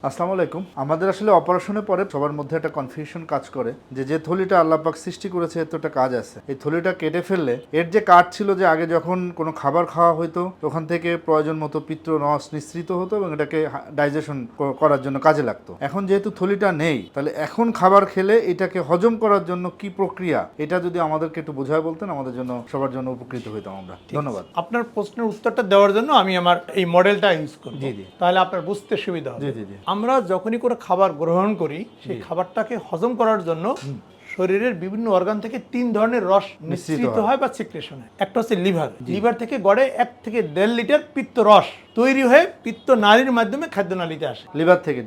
আসসালামু আলাইকুম। আমাদের আসলে অপারেশনের পরে সবার মধ্যে একটা কনফিউশন কাজ করে যে থলিটা আল্লাহ পাক সৃষ্টি করেছে এর তো একটা কাজ আছে। এই থলিটা কেটে ফেললে এর যে কাজ ছিল যে আগে যখন কোনো খাবার খাওয়া হতো ওখান থেকে প্রয়োজন মতো পিত্ত রস নিঃসৃত হতো এবং এটাকে ডাইজেশন করার জন্য কাজে লাগতো। এখন যেহেতু থলিটা নেই, তাহলে এখন খাবার খেলে এটাকে হজম করার জন্য কি প্রক্রিয়া, এটা যদি আমাদেরকে একটু বোঝায় বলতেন আমাদের জন্য সবার জন্য উপকৃত হইতাম আমরা। ধন্যবাদ। আপনার প্রশ্নের উত্তরটা দেওয়ার জন্য আমি আমার এই মডেলটা ইউজ করব। জি জি। তাহলে আপনার বুঝতে সুবিধা হবে। জি জি জি। আমরা যখনই করে খাবার গ্রহণ করি সেই খাবারটাকে হজম করার জন্য শরীরের বিভিন্ন অর্গান থেকে তিন ধরনের রস নিঃসৃত হয় বা সিক্রেশন হয়। একটা হচ্ছে লিভার। লিভার থেকে গড়ে 1 থেকে 1.5 লিটার পিত্ত রস তৈরি হয়ে পিত্ত নালীর মাধ্যমে খাদ্যনালীতে আসে। লিভার থেকে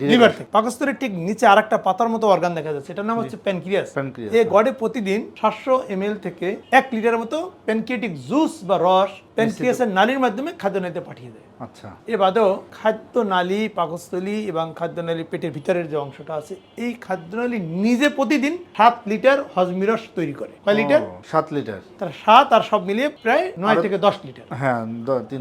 পাকস্থলীর ঠিক নিচে আরেকটা পাতার মতো অর্গান দেখা যাচ্ছে, এটার নাম হচ্ছে প্যানক্রিয়াস। এই গড়ে প্রতিদিন 700 ml থেকে 1 লিটার মতো প্যানক্রিয়াটিক জুস বা রস প্যানক্রিয়াসের নালীর মাধ্যমে খাদ্যনালীতে পাঠিয়ে দেয়। আচ্ছা। এর বাদেও খাদ্যনালী, পাকস্থলী এবং খাদ্যনালী পেটের ভিতরের যে অংশটা আছে, এই খাদ্যনালী নিজে প্রতিদিন 7 লিটার হজমি রস তৈরি করে। কয় লিটার? 7 লিটার। তার 7 আর সব মিলিয়ে প্রায় 9 থেকে 10 লিটার। হ্যাঁ,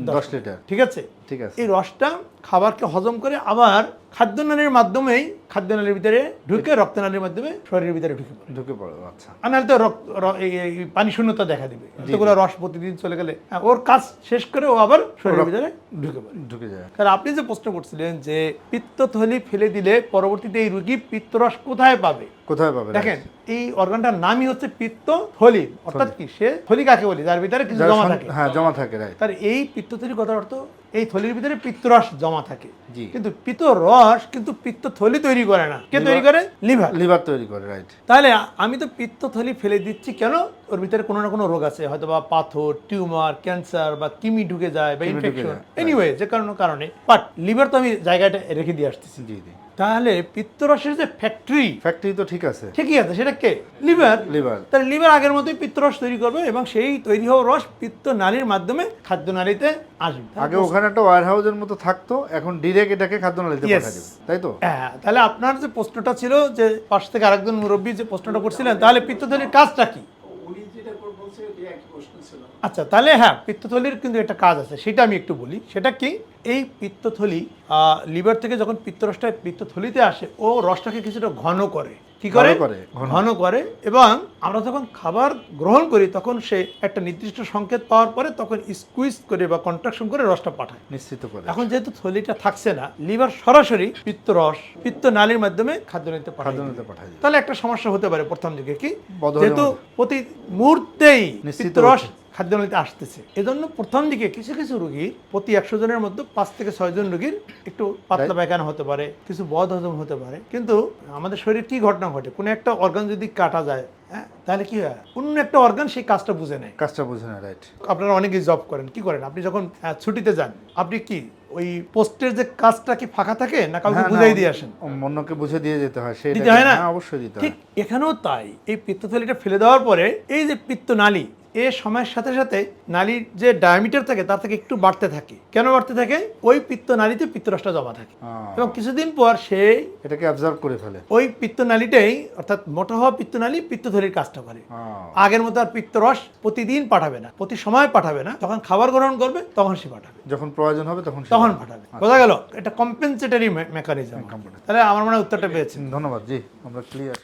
10 লিটার। ঠিক আছে। ঠিক আছে। এই রসটা খাবারকে হজম করে আবার খাদ্যনালীর মাধ্যমেই খাদ্যনালীর ভিতরে ঢুকে রক্তনালীর মাধ্যমে শরীরের ভিতরে ঢুকে পড়ে। আচ্ছা। আর নাহলে তো পানি শূন্যতা দেখা দিবে। এতগুলো রস প্রতিদিন চলে গেলে ওর কাজ শেষ করে ও আবার শরীরের ভিতরে ঢুকে যায়। কারণ আপনি যে প্রশ্ন করছিলেন যে পিত্তথলি ফেলে দিলে পরবর্তীতে এই রোগী পিত্তরস কোথায় পাবে? দেখেন, এই অর্গানটার নামই হচ্ছে পিত্তথলি। অর্থাৎ কি, সে থলি কাকে বলি? যার ভিতরে কিছু জমা থাকে। হ্যাঁ, জমা থাকে। তার এই পিত্তথলি কথার অর্থ এই থলির ভিতরে পিত্তরস জমা থাকে। কিন্তু পিত্তরস কিন্তু পিত্তথলি তৈরি করে না। কে তৈরি করে? লিভার তৈরি করে। রাইট। তাহলে আমি তো পিত্তথলি ফেলে দিচ্ছি কেন? ওর ভিতরে কোনো না কোনো রোগ আছে, হয়তো বা পাথর, টিউমার, ক্যান্সার বা কিমি ঢুকে যায় বা ইনফেকশন, এনিওয়ে যে কারণে। বাট লিভার তো আমি জায়গাটা রেখে দিয়ে আসতেছি। জি জি। তাহলে পিত্তরসের যে ফ্যাক্টরি তো ঠিকই আছে, সেটা কে? লিভার। তাহলে লিভার আগের মতোই পিত্তরস তৈরি করবে এবং সেই তৈরি হওয়া রস পিত্ত নালীর মাধ্যমে খাদ্যনালীতে আসবে। আগে ওখানে একটা ওয়্যার হাউসের মতো থাকতো, এখন ডাইরেক্ট এটাকে খাদ্যনালীতে পাঠিয়ে দেবে, তাই তো? হ্যাঁ। তাহলে আপনার যে প্রশ্নটা ছিল যে পাশ থেকে আরেকজন মুরব্বী যে প্রশ্নটা করছিলেন, তাহলে পিত্তথলির কাজটা কি? আচ্ছা, তাহলে হ্যাঁ, পিত্তথলির কিন্তু একটা কাজ আছে, সেটা আমি একটু বলি। সেটা কি? এই পিত্তথলি লিভার থেকে যখন পিত্তরসটা পিত্তথলিতে আসে, ও রসটাকে কিছুটা ঘন করে। কি করে? ঘন করে। এবং আমরা যখন খাবার গ্রহণ করি তখন সে একটা নির্দিষ্ট সংকেত পাওয়ার পরে তখন স্কুইজ করে বা কন্ট্রাকশন করে রসটা পাঠায়, নিশ্চিত করে। এখন যেহেতু থলিটা থাকছে না, লিভার সরাসরি পিত্তরস পিত্ত নালীর মাধ্যমে খাদ্যনালীতে পাঠায়। তাহলে একটা সমস্যা হতে পারে প্রথম দিকে, কি? যেহেতু প্রতি মুহূর্তেই পিত্তরস খাদ্যনালীতে আসতেছে, এজন্য প্রথম দিকে কিছু কিছু রোগীর প্রতি 100 জনের মধ্যে 5 থেকে 6 জন রোগীর একটু পাতলা পায়খানা হতে পারে, কিছু বদ হজম হতে পারে। কিন্তু আমাদের শরীরে কি ঘটনা ঘটে? কোনো একটা অর্গান যদি কাটা যায়, তাহলে কি হয়? অন্য একটা অর্গান সেই কাজটা বুঝে নেয়। রাইট। আপনারা অনেকেই জব করেন, কি করেন? আপনি যখন ছুটিতে যান, আপনি কি ওই পোস্টের যে কাজটা কি ফাঁকা থাকে না কাউকে বুঝাই দিয়ে আসেন? অন্যকে বুঝে দিয়ে যেতে হয়, দিতে হয় না? অবশ্যই দিতে হয়। ঠিক এখানেও তাই। এই পিত্তথলিটা ফেলে দেওয়ার পরে এই যে পিত্তনালী, এর সময়ের সাথে সাথে নালীর যে ডায়ামিটার থাকে তার থেকে একটু বাড়তে থাকে। কেন বাড়তে থাকে? ওই পিত্তনালীতে পিত্তরসটা জমা থাকে এবং কিছুদিন পর সে এটাকে অ্যাবজর্ব করে ফেলে। ওই পিত্তনালীটাই, অর্থাৎ মোটা হওয়া পিত্তনালী পিত্তথলির কাজটা করে। আগের মতো আর পিত্তরস প্রতিদিন পাঠাবে না, প্রতি সময় পাঠাবে না। যখন খাবার গ্রহণ করবে তখন সে পাঠাবে, যখন প্রয়োজন হবে তখন পাঠাবে। বোঝা গেল? এটা কম্পেনসেটরি মেকানিজম। তাহলে আমার মনে হয় উত্তরটা পেয়েছেন। ধন্যবাদ। জি, আমরা ক্লিয়ার।